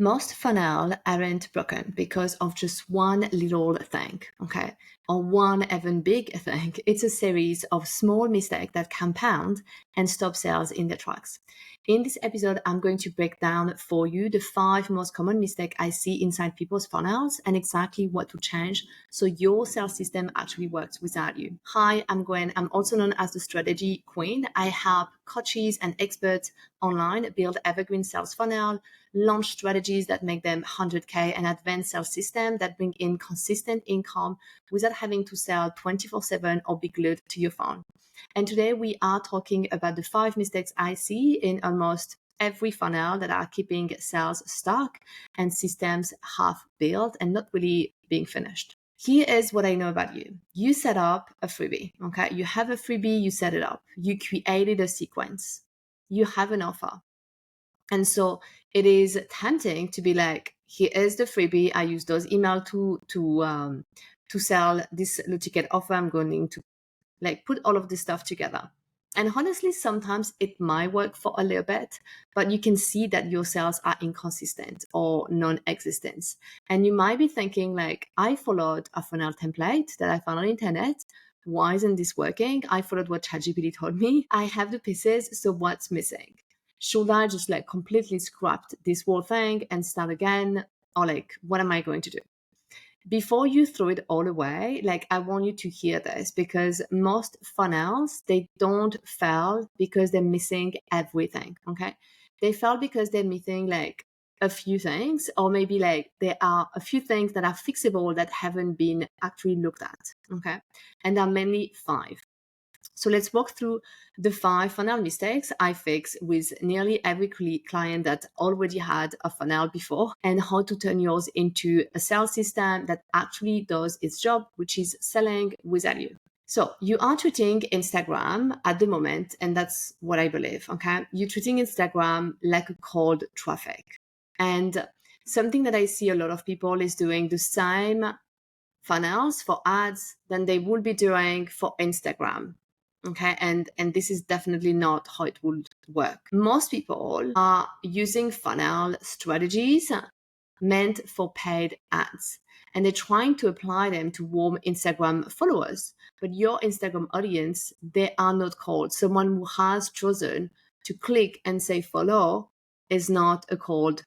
Most funnels aren't broken because of just one little thing, okay? Or one even big thing. It's a series of small mistakes that compound and stop sales in their tracks. In this episode, I'm going to break down for you the 5 most common mistakes I see inside people's funnels and exactly what to change so your sales system actually works without you. Hi, I'm Gwen. I'm also known as the Strategy Queen. I help coaches and experts online build evergreen sales funnel, launch strategies that make them 100K, and advanced sales systems that bring in consistent income without having to sell 24/7 or be glued to your phone. And today we are talking about the 5 mistakes I see in almost every funnel that are keeping sales stuck and systems half built and not really being finished. Here is what I know about you. You set up a freebie, okay? You have a freebie, you set it up. You created a sequence. You have an offer. And so it is tempting to be like, here is the freebie. I use those emails to sell this low ticket offer. I'm going to put all of this stuff together. And honestly, sometimes it might work for a little bit, but you can see that your sales are inconsistent or non-existent. And you might be thinking like, I followed a funnel template that I found on the internet. Why isn't this working? I followed what ChatGPT told me. I have the pieces, so what's missing? Should I just completely scrap this whole thing and start again? Or what am I going to do? Before you throw it all away, I want you to hear this, because most funnels, they don't fail because they're missing everything, okay? They fail because they're missing a few things, or maybe there are a few things that are fixable that haven't been actually looked at, okay? And there are mainly 5. So let's walk through the 5 funnel mistakes I fix with nearly every client that already had a funnel before, and how to turn yours into a sales system that actually does its job, which is selling without you. So you are treating Instagram at the moment, and that's what I believe, okay? You're treating Instagram like a cold traffic. And something that I see a lot of people is doing the same funnels for ads than they would be doing for Instagram. Okay, and this is definitely not how it would work. Most people are using funnel strategies meant for paid ads, and they're trying to apply them to warm Instagram followers. But your Instagram audience, they are not cold. Someone who has chosen to click and say follow is not a cold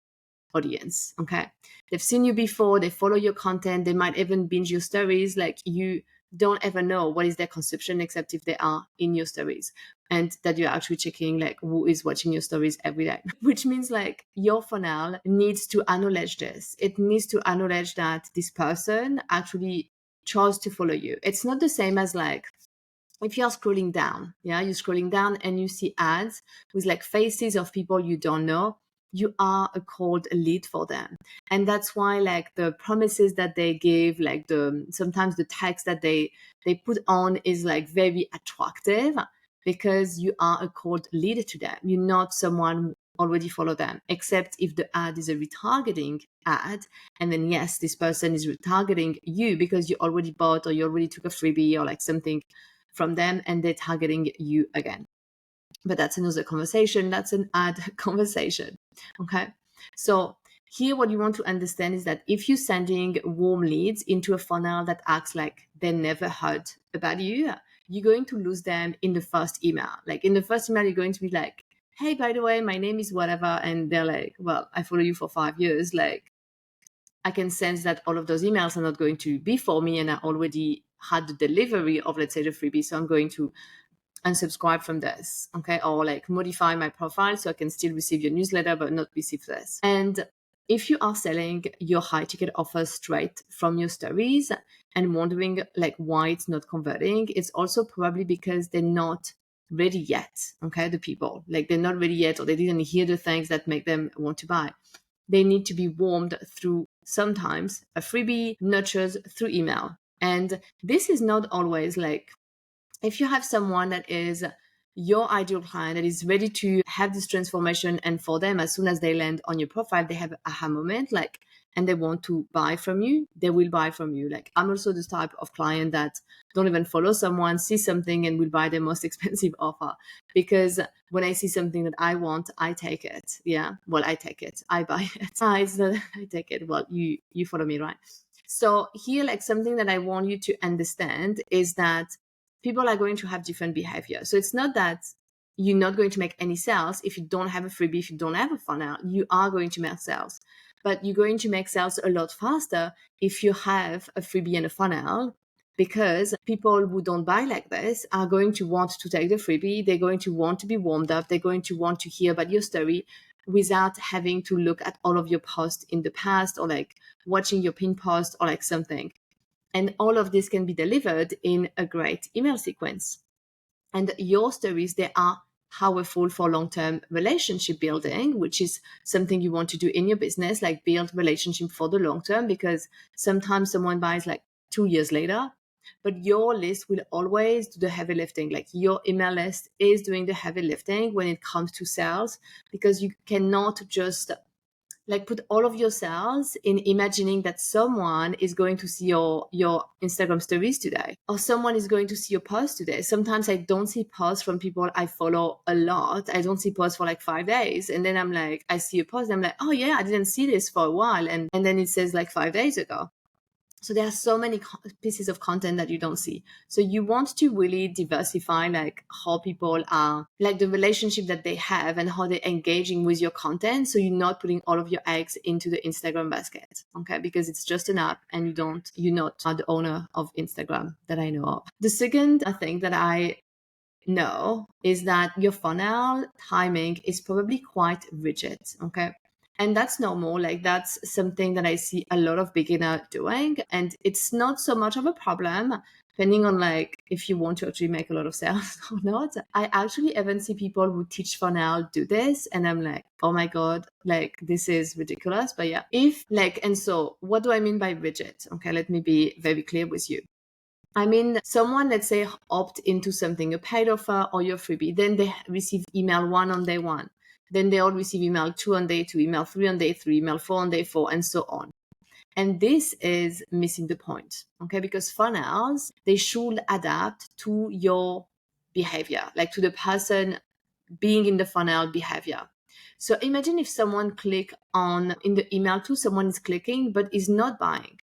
audience. Okay, they've seen you before, they follow your content, they might even binge your stories. You don't ever know what is their consumption except if they are in your stories, and that you're actually checking who is watching your stories every day. Which means your funnel needs to acknowledge this. It needs to acknowledge that this person actually chose to follow you. It's not the same as if you're scrolling down, you're scrolling down and you see ads with faces of people you don't know, you are a cold lead for them. And that's why the promises that they give, sometimes the text that they put on is very attractive, because you are a cold lead to them. You're not someone who already follow them, except if the ad is a retargeting ad. And then yes, this person is retargeting you because you already bought, or you already took a freebie or something from them, and they're targeting you again. But that's another conversation. That's an ad conversation. Okay. So here, what you want to understand is that if you're sending warm leads into a funnel that acts like they never heard about you, you're going to lose them in the first email. In the first email, you're going to be like, hey, by the way, my name is whatever. And they're like, well, I follow you for 5 years. I can sense that all of those emails are not going to be for me, and I already had the delivery of, let's say, the freebie. So I'm going to unsubscribe from this, okay? Or modify my profile so I can still receive your newsletter but not receive this. And if you are selling your high ticket offers straight from your stories and wondering why it's not converting, it's also probably because they're not ready yet, okay? The people, they're not ready yet, or they didn't hear the things that make them want to buy. They need to be warmed through sometimes a freebie, nurtures through email. And this is not always if you have someone that is your ideal client that is ready to have this transformation, and for them, as soon as they land on your profile, they have an aha moment, like, and they want to buy from you, they will buy from you. Like, I'm also the type of client that don't even follow someone, see something and will buy the most expensive offer, because when I see something that I want, I take it. Yeah, well, I take it, I buy it. It's not I take it. Well, you follow me, right? So here, like, something that I want you to understand is that people are going to have different behavior. So it's not that you're not going to make any sales if you don't have a freebie, if you don't have a funnel. You are going to make sales, but you're going to make sales a lot faster if you have a freebie and a funnel, because people who don't buy like this are going to want to take the freebie. They're going to want to be warmed up. They're going to want to hear about your story without having to look at all of your posts in the past, or like watching your pin post, or like something. And all of this can be delivered in a great email sequence. And your stories, they are powerful for long-term relationship building, which is something you want to do in your business, like build relationship for the long term, because sometimes someone buys like 2 years later, but your list will always do the heavy lifting. Like, your email list is doing the heavy lifting when it comes to sales, because you cannot just like put all of yourselves in imagining that someone is going to see your Instagram stories today, or someone is going to see your post today. Sometimes I don't see posts from people I follow a lot. I don't see posts for like 5 days, and then I'm like, I see a post and I'm like, oh yeah, I didn't see this for a while, and then it says like 5 days ago. So there are so many pieces of content that you don't see. So you want to really diversify like how people are, like the relationship that they have and how they're engaging with your content. So you're not putting all of your eggs into the Instagram basket, okay? Because it's just an app, and you're not the owner of Instagram that I know of. The second thing that I know is that your funnel timing is probably quite rigid, okay? And that's normal. Like, that's something that I see a lot of beginners doing, and it's not so much of a problem depending on like if you want to actually make a lot of sales or not. I actually even see people who teach funnel do this, and I'm like, oh my god, like this is ridiculous. But yeah, if like, and so what do I mean by rigid? Okay, let me be very clear with you. I mean, someone, let's say, opt into something, a paid offer or your freebie, then they receive email 1 on day 1. Then they all receive email 2 on day 2, email 3 on day 3, email 4 on day 4, and so on. And this is missing the point, okay? Because funnels, they should adapt to your behavior, like to the person being in the funnel behavior. So imagine if someone click on, in the email too, someone is clicking but is not buying.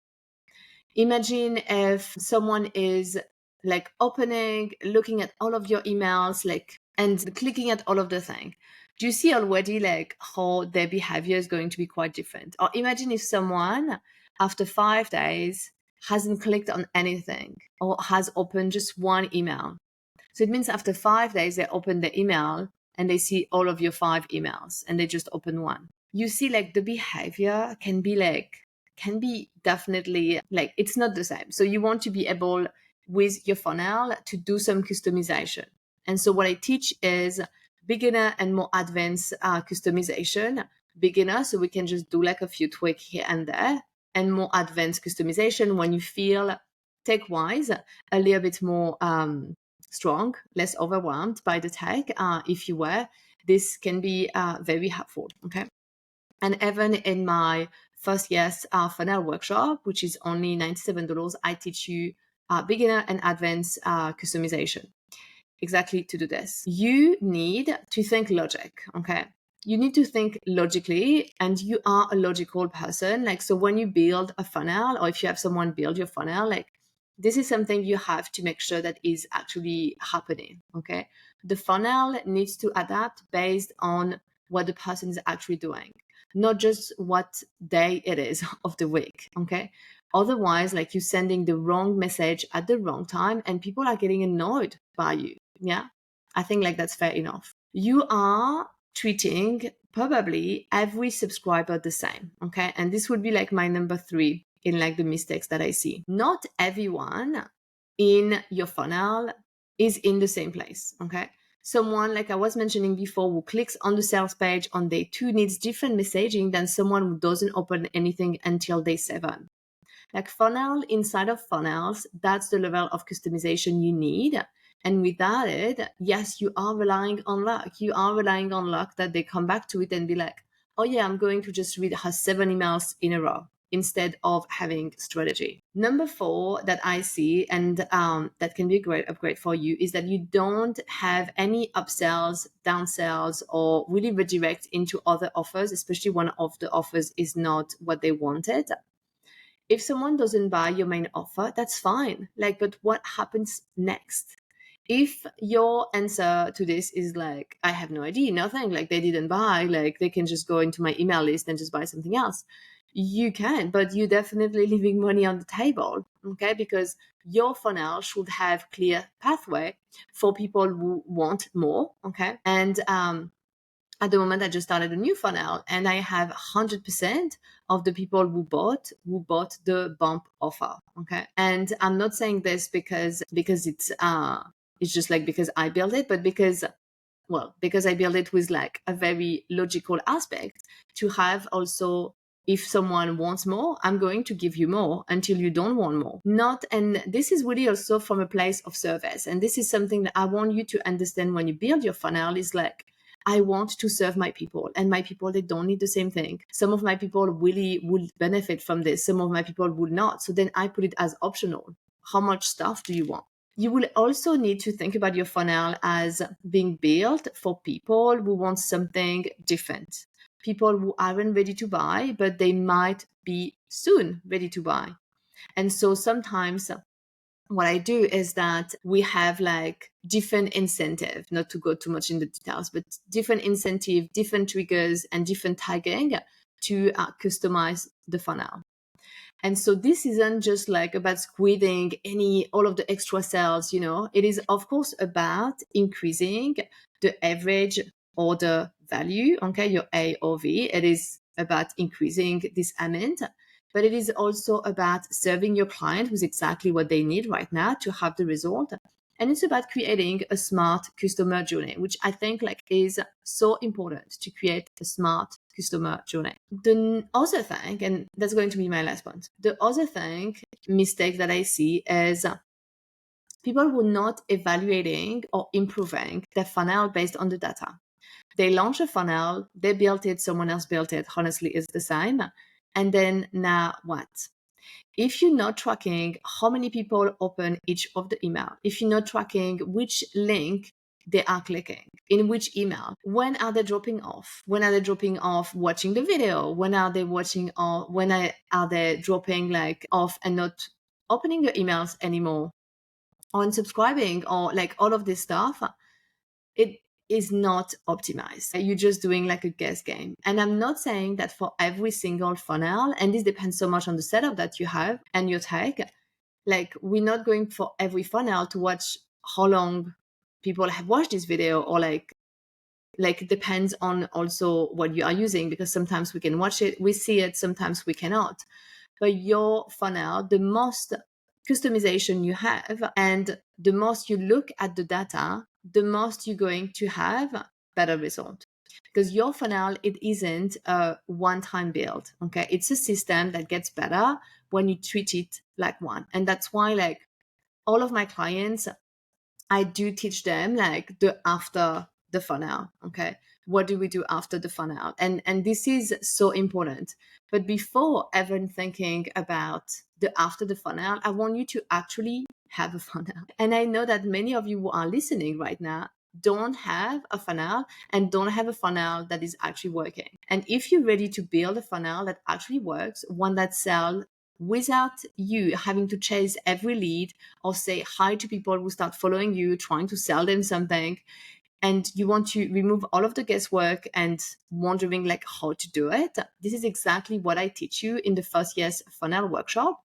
Imagine if someone is like opening, looking at all of your emails, like, and clicking at all of the things. Do you see already like how their behavior is going to be quite different? Or imagine if someone after 5 days hasn't clicked on anything, or has opened just one email. So it means after 5 days, they open the email and they see all of your 5 emails, and they just open one. You see, like, the behavior can be definitely like, it's not the same. So you want to be able with your funnel to do some customization. And so what I teach is beginner and more advanced customization. Beginner, so we can just do like a few tweaks here and there, and more advanced customization when you feel tech-wise a little bit more strong, less overwhelmed by the tech. If you were, this can be very helpful, okay? And even in my first year's funnel workshop, which is only $97, I teach you beginner and advanced customization. Exactly to do this. You need to think logic, okay? You need to think logically, and you are a logical person. Like, so when you build a funnel, or if you have someone build your funnel, like, this is something you have to make sure that is actually happening, okay? The funnel needs to adapt based on what the person is actually doing, not just what day it is of the week, okay? Otherwise, like, you're sending the wrong message at the wrong time, and people are getting annoyed by you. Yeah, I think like that's fair enough. You are treating probably every subscriber the same, okay? And this would be like my number 3 in like the mistakes that I see. Not everyone in your funnel is in the same place, okay? Someone, like I was mentioning before, who clicks on the sales page on day 2 needs different messaging than someone who doesn't open anything until day 7. Like, funnel inside of funnels, that's the level of customization you need. And without it, yes, you are relying on luck. You are relying on luck that they come back to it and be like, oh yeah, I'm going to just read her 7 emails in a row, instead of having strategy. Number 4 that I see, and that can be a great upgrade for you, is that you don't have any upsells, downsells, or really redirect into other offers, especially when of the offers is not what they wanted. If someone doesn't buy your main offer, that's fine. Like, but what happens next? If your answer to this is like, I have no idea, nothing, like they didn't buy, like they can just go into my email list and just buy something else, you can, but you're definitely leaving money on the table, okay? Because your funnel should have clear pathway for people who want more, okay? And at the moment, I just started a new funnel, and I have 100% of the people who bought the bump offer. Okay, and I'm not saying this because it's just like because I built it, but because I built it with like a very logical aspect to have also. If someone wants more, I'm going to give you more until you don't want more. And this is really also from a place of service. And this is something that I want you to understand when you build your funnel is like, I want to serve my people, and my people, they don't need the same thing. Some of my people really would benefit from this. Some of my people would not. So then I put it as optional. How much stuff do you want? You will also need to think about your funnel as being built for people who want something different. People who aren't ready to buy, but they might be soon ready to buy. And so sometimes what I do is that we have like different incentive, not to go too much in the details, but different incentive, different triggers, and different tagging to customize the funnel. And so this isn't just like about squeezing all of the extra sales, it is of course about increasing the average order value, okay, your AOV. It is about increasing this amount, but it is also about serving your client with exactly what they need right now to have the result. And it's about creating a smart customer journey, which I think like is so important, to create a smart customer journey. The other thing, and that's going to be my last point, the other mistake that I see is people who are not evaluating or improving their funnel based on the data. They launch a funnel, they built it, someone else built it, honestly, it's the same. And then now what? If you're not tracking how many people open each of the email, if you're not tracking which link they are clicking, in which email, when are they dropping off? When are they dropping off watching the video? When are they watching, or when are they dropping like off and not opening your emails anymore, or unsubscribing, or like all of this stuff? It is not optimized. You're just doing like a guess game. And I'm not saying that for every single funnel, and this depends so much on the setup that you have and your tech, like we're not going for every funnel to watch how long people have watched this video, or like it depends on also what you are using, because sometimes we can watch it, we see it, sometimes we cannot. But your funnel, the most customization you have and the most you look at the data, the most you're going to have better result. Because your funnel, it isn't a one-time build, okay? It's a system that gets better when you treat it like one. And that's why like all of my clients, I do teach them like the after the funnel, okay? What do we do after the funnel? And this is so important. But before even thinking about the after the funnel, I want you to actually have a funnel. And I know that many of you who are listening right now don't have a funnel, and don't have a funnel that is actually working. And if you're ready to build a funnel that actually works, one that sells without you having to chase every lead or say hi to people who start following you, trying to sell them something, and you want to remove all of the guesswork and wondering like how to do it, this is exactly what I teach you in the First Yes Funnel workshop.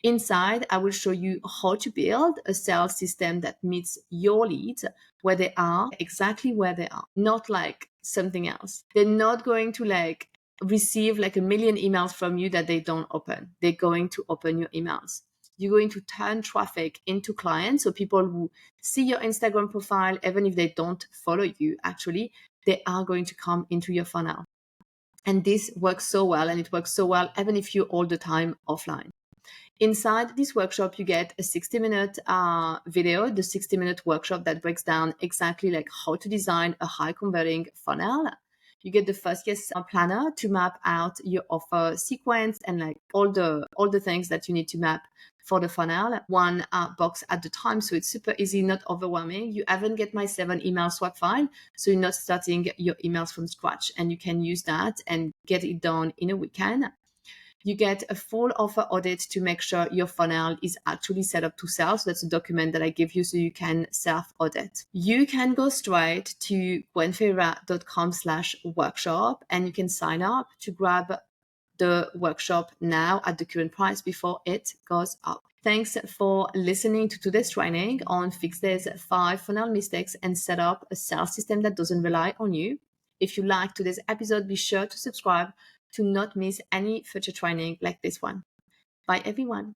Inside, I will show you how to build a sales system that meets your leads where they are, exactly where they are, not like something else. They're not going to like receive like a million emails from you that they don't open. They're going to open your emails. You're going to turn traffic into clients. So people who see your Instagram profile, even if they don't follow you, actually, they are going to come into your funnel. And this works so well, and it works so well even if you're all the time offline. Inside this workshop, you get a 60-minute video, the 60-minute workshop that breaks down exactly like how to design a high converting funnel. You get the first yes planner to map out your offer sequence and like all the things that you need to map for the funnel, one box at the time. So it's super easy, not overwhelming. You haven't get my 7 email swap file, so you're not starting your emails from scratch, and you can use that and get it done in a weekend. You get a full offer audit to make sure your funnel is actually set up to sell. So that's a document that I give you so you can self-audit. You can go straight to gwenferreira.com/workshop and you can sign up to grab the workshop now at the current price before it goes up. Thanks for listening to today's training on Fix These 5 funnel mistakes and set up a sales system that doesn't rely on you. If you like today's episode, be sure to subscribe to not miss any future training like this one. Bye, everyone.